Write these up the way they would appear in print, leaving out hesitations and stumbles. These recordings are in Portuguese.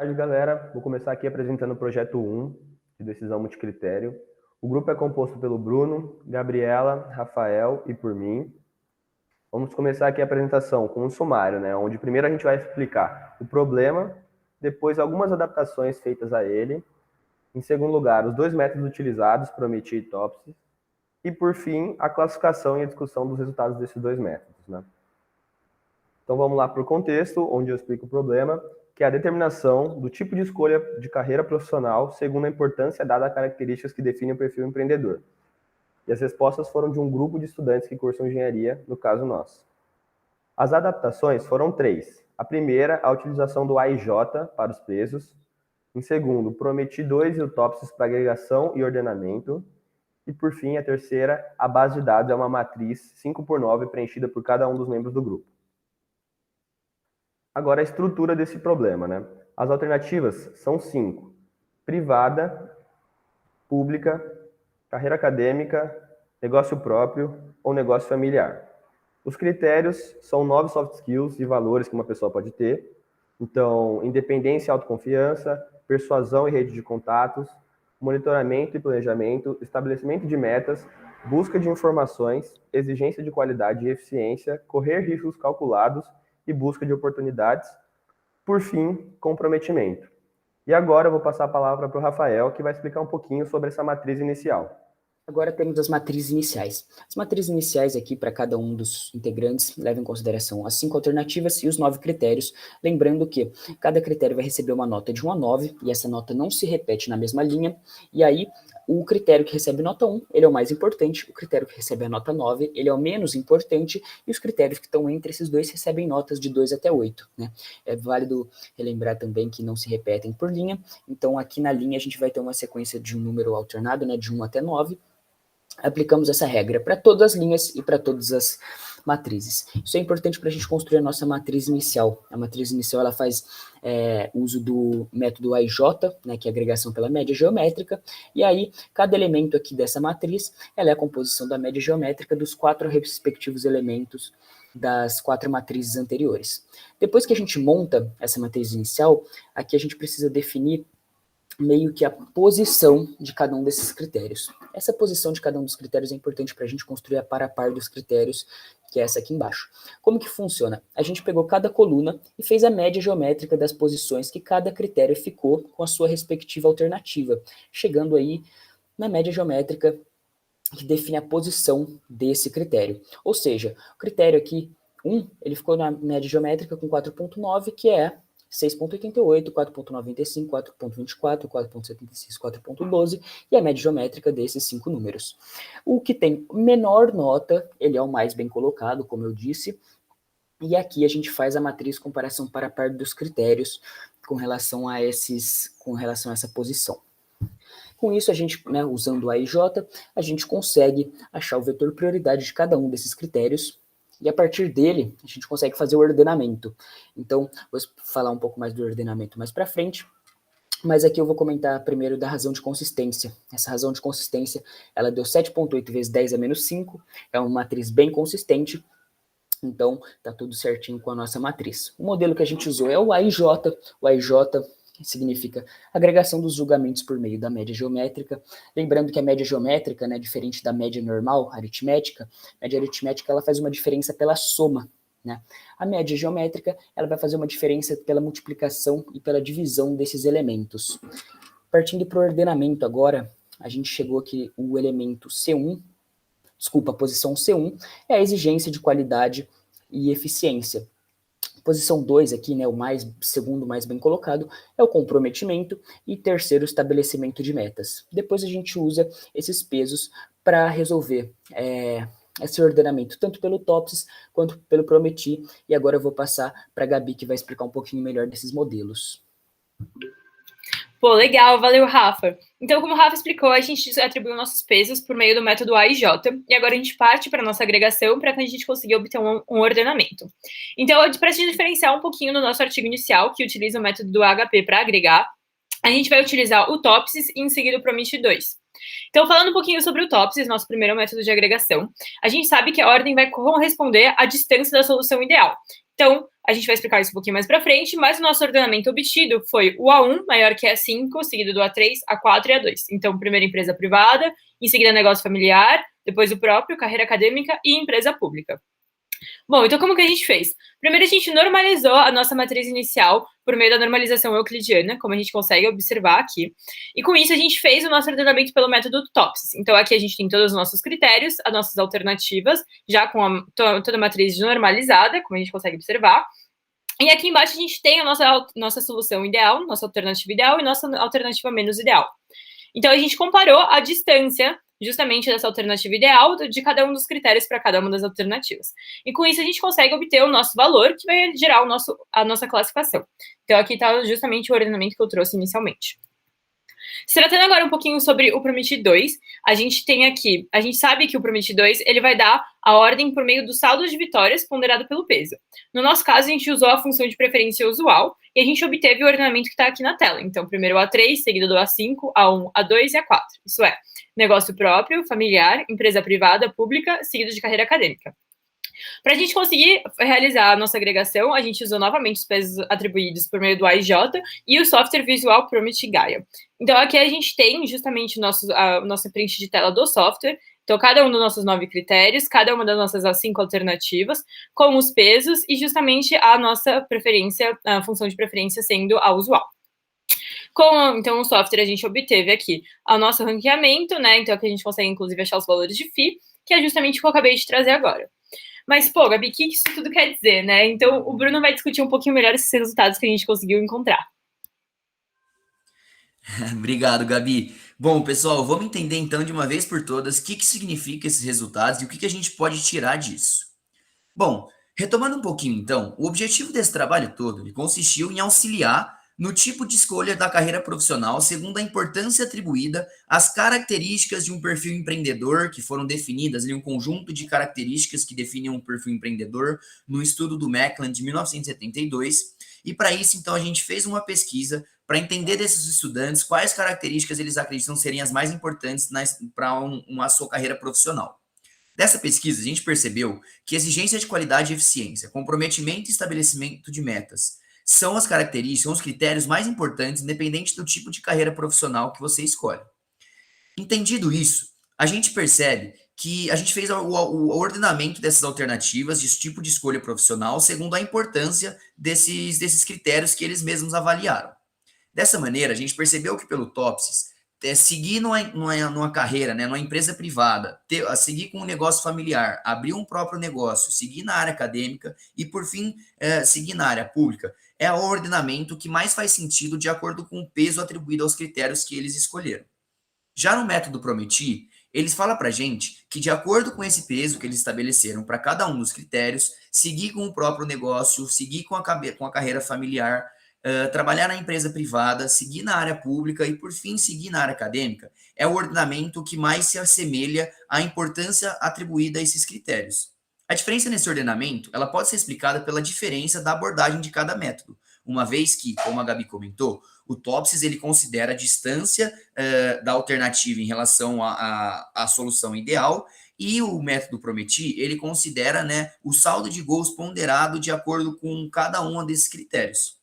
Boa tarde, galera. Vou começar aqui apresentando o projeto 1 de decisão multicritério. O grupo é composto pelo Bruno, Gabriela, Rafael e por mim. Vamos começar aqui a apresentação com um sumário, né? Onde primeiro a gente vai explicar o problema, depois algumas adaptações feitas a ele. Em segundo lugar, os dois métodos utilizados, Promethi e Topsis. E por fim, a classificação e a discussão dos resultados desses dois métodos, né? Então vamos lá para o contexto, onde eu explico o problema, que é a determinação do tipo de escolha de carreira profissional segundo a importância dada a características que definem o perfil empreendedor. E as respostas foram de um grupo de estudantes que cursam engenharia, no caso nós. As adaptações foram 3. A primeira, a utilização do AIJ para os pesos. Em segundo, o Promethi 2 e o Topsis para agregação e ordenamento. E por fim, a terceira, a base de dados é uma matriz 5x9 preenchida por cada um dos membros do grupo. Agora, a estrutura desse problema, né? As alternativas são 5. Privada, pública, carreira acadêmica, negócio próprio ou negócio familiar. Os critérios são 9 soft skills e valores que uma pessoa pode ter. Então, independência e autoconfiança, persuasão e rede de contatos, monitoramento e planejamento, estabelecimento de metas, busca de informações, exigência de qualidade e eficiência, correr riscos calculados e busca de oportunidades. Por fim, comprometimento. E agora eu vou passar a palavra para o Rafael, que vai explicar um pouquinho sobre essa matriz inicial. Agora temos as matrizes iniciais. As matrizes iniciais aqui, para cada um dos integrantes, levam em consideração as 5 alternativas e os 9 critérios, lembrando que cada critério vai receber uma nota de 1 a 9, e essa nota não se repete na mesma linha, e aí o critério que recebe nota 1, ele é o mais importante, o critério que recebe a nota 9, ele é o menos importante, e os critérios que estão entre esses dois recebem notas de 2 até 8, né? É válido relembrar também que não se repetem por linha, então aqui na linha a gente vai ter uma sequência de um número alternado, né, de 1 até 9, aplicamos essa regra para todas as linhas e para todas as matrizes. Isso é importante para a gente construir a nossa matriz inicial. A matriz inicial ela faz uso do método AIJ, né, que é agregação pela média geométrica, e aí cada elemento aqui dessa matriz ela é a composição da média geométrica dos 4 respectivos elementos das 4 matrizes anteriores. Depois que a gente monta essa matriz inicial, aqui a gente precisa definir meio que a posição de cada um desses critérios. Essa posição de cada um dos critérios é importante para a gente construir a par dos critérios, que é essa aqui embaixo. Como que funciona? A gente pegou cada coluna e fez a média geométrica das posições que cada critério ficou com a sua respectiva alternativa, chegando aí na média geométrica que define a posição desse critério. Ou seja, o critério aqui, 1, ele ficou na média geométrica com 4.9, que é 6.88, 4.95, 4.24, 4.76, 4.12 e a média geométrica desses 5 números. O que tem menor nota, ele é o mais bem colocado, como eu disse, e aqui a gente faz a matriz comparação para a par dos critérios com relação a essa posição. Com isso, a gente, né, usando o AIJ, a gente consegue achar o vetor prioridade de cada um desses critérios, e a partir dele, a gente consegue fazer o ordenamento. Então, vou falar um pouco mais do ordenamento mais para frente, mas aqui eu vou comentar primeiro da razão de consistência. Essa razão de consistência, ela deu 7.8 vezes 10 a menos 5, é uma matriz bem consistente, então tá tudo certinho com a nossa matriz. O modelo que a gente usou é o AIJ significa agregação dos julgamentos por meio da média geométrica. Lembrando que a média geométrica, né, diferente da média normal, aritmética, a média aritmética ela faz uma diferença pela soma, né? A média geométrica ela vai fazer uma diferença pela multiplicação e pela divisão desses elementos. Partindo para o ordenamento agora, a gente chegou aqui o elemento C1, a posição C1 é a exigência de qualidade e eficiência. Posição 2 aqui, né, segundo mais bem colocado, é o comprometimento e terceiro, o estabelecimento de metas. Depois a gente usa esses pesos para resolver esse ordenamento, tanto pelo Topsis quanto pelo Promethi, e agora eu vou passar para a Gabi, que vai explicar um pouquinho melhor desses modelos. Pô, legal, valeu, Rafa. Então, como o Rafa explicou, a gente atribuiu nossos pesos por meio do método AIJ, e agora a gente parte para a nossa agregação para que a gente consiga obter um ordenamento. Então, para a gente diferenciar um pouquinho no nosso artigo inicial, que utiliza o método do HP para agregar, a gente vai utilizar o Topsis e em seguida o Promethi 2. Então, falando um pouquinho sobre o Topsis, nosso primeiro método de agregação, a gente sabe que a ordem vai corresponder à distância da solução ideal. Então, a gente vai explicar isso um pouquinho mais para frente, mas o nosso ordenamento obtido foi o A1 maior que A5, seguido do A3, A4 e A2. Então, primeiro empresa privada, em seguida negócio familiar, depois o próprio, carreira acadêmica e empresa pública. Bom, então como que a gente fez? Primeiro a gente normalizou a nossa matriz inicial por meio da normalização euclidiana, como a gente consegue observar aqui. E com isso a gente fez o nosso ordenamento pelo método TOPSIS. Então aqui a gente tem todos os nossos critérios, as nossas alternativas, já com toda a matriz normalizada, como a gente consegue observar. E aqui embaixo a gente tem a nossa solução ideal, nossa alternativa ideal e nossa alternativa menos ideal. Então a gente comparou a distância justamente dessa alternativa ideal de cada um dos critérios para cada uma das alternativas. E com isso a gente consegue obter o nosso valor, que vai gerar a nossa classificação. Então aqui está justamente o ordenamento que eu trouxe inicialmente. Se tratando agora um pouquinho sobre o Prometi 2, a gente sabe que o Prometi 2, ele vai dar a ordem por meio do saldo de vitórias ponderado pelo peso. No nosso caso, a gente usou a função de preferência usual e a gente obteve o ordenamento que está aqui na tela. Então, primeiro o A3, seguido do A5, A1, A2 e A4. Isso é, negócio próprio, familiar, empresa privada, pública, seguido de carreira acadêmica. Para a gente conseguir realizar a nossa agregação, a gente usou novamente os pesos atribuídos por meio do AIJ e o software visual Prometi Gaia. Então, aqui a gente tem justamente a nossa print de tela do software. Então, cada um dos nossos 9 critérios, cada uma das nossas 5 alternativas, com os pesos e justamente a nossa preferência, a função de preferência sendo a usual. Então, o software a gente obteve aqui o nosso ranqueamento, né? Então, aqui a gente consegue, inclusive, achar os valores de FI, que é justamente o que eu acabei de trazer agora. Mas, pô, Gabi, o que isso tudo quer dizer, né? Então, o Bruno vai discutir um pouquinho melhor esses resultados que a gente conseguiu encontrar. Obrigado, Gabi. Bom, pessoal, vamos entender então de uma vez por todas o que significa esses resultados e o que a gente pode tirar disso. Bom, retomando um pouquinho então, o objetivo desse trabalho todo ele consistiu em auxiliar no tipo de escolha da carreira profissional segundo a importância atribuída às características de um perfil empreendedor, que foram definidas em um conjunto de características que definiam um perfil empreendedor no estudo do Mackland de 1972. E para isso, então, a gente fez uma pesquisa para entender desses estudantes quais características eles acreditam serem as mais importantes para uma sua carreira profissional. Dessa pesquisa, a gente percebeu que exigência de qualidade e eficiência, comprometimento e estabelecimento de metas são as características, são os critérios mais importantes, independente do tipo de carreira profissional que você escolhe. Entendido isso, a gente percebe que a gente fez o ordenamento dessas alternativas, desse tipo de escolha profissional, segundo a importância desses critérios que eles mesmos avaliaram. Dessa maneira, a gente percebeu que pelo TOPSIS, seguir numa carreira, né, numa empresa privada, seguir com um negócio familiar, abrir um próprio negócio, seguir na área acadêmica e, por fim, seguir na área pública, é o ordenamento que mais faz sentido de acordo com o peso atribuído aos critérios que eles escolheram. Já no método Prometi, eles falam para a gente que, de acordo com esse peso que eles estabeleceram para cada um dos critérios, seguir com o próprio negócio, seguir com a carreira familiar, trabalhar na empresa privada, seguir na área pública e, por fim, seguir na área acadêmica, é o ordenamento que mais se assemelha à importância atribuída a esses critérios. A diferença nesse ordenamento, ela pode ser explicada pela diferença da abordagem de cada método, uma vez que, como a Gabi comentou, o TOPSIS ele considera a distância da alternativa em relação à solução ideal, e o método Prometi, ele considera, né, o saldo de gols ponderado de acordo com cada um desses critérios.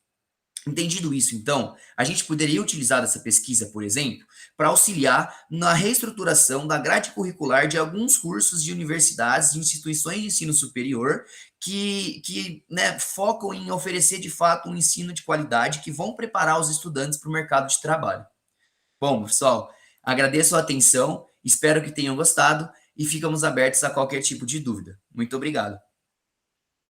Entendido isso, então, a gente poderia utilizar essa pesquisa, por exemplo, para auxiliar na reestruturação da grade curricular de alguns cursos de universidades e instituições de ensino superior que né, focam em oferecer, de fato, um ensino de qualidade que vão preparar os estudantes para o mercado de trabalho. Bom, pessoal, agradeço a atenção, espero que tenham gostado e ficamos abertos a qualquer tipo de dúvida. Muito obrigado.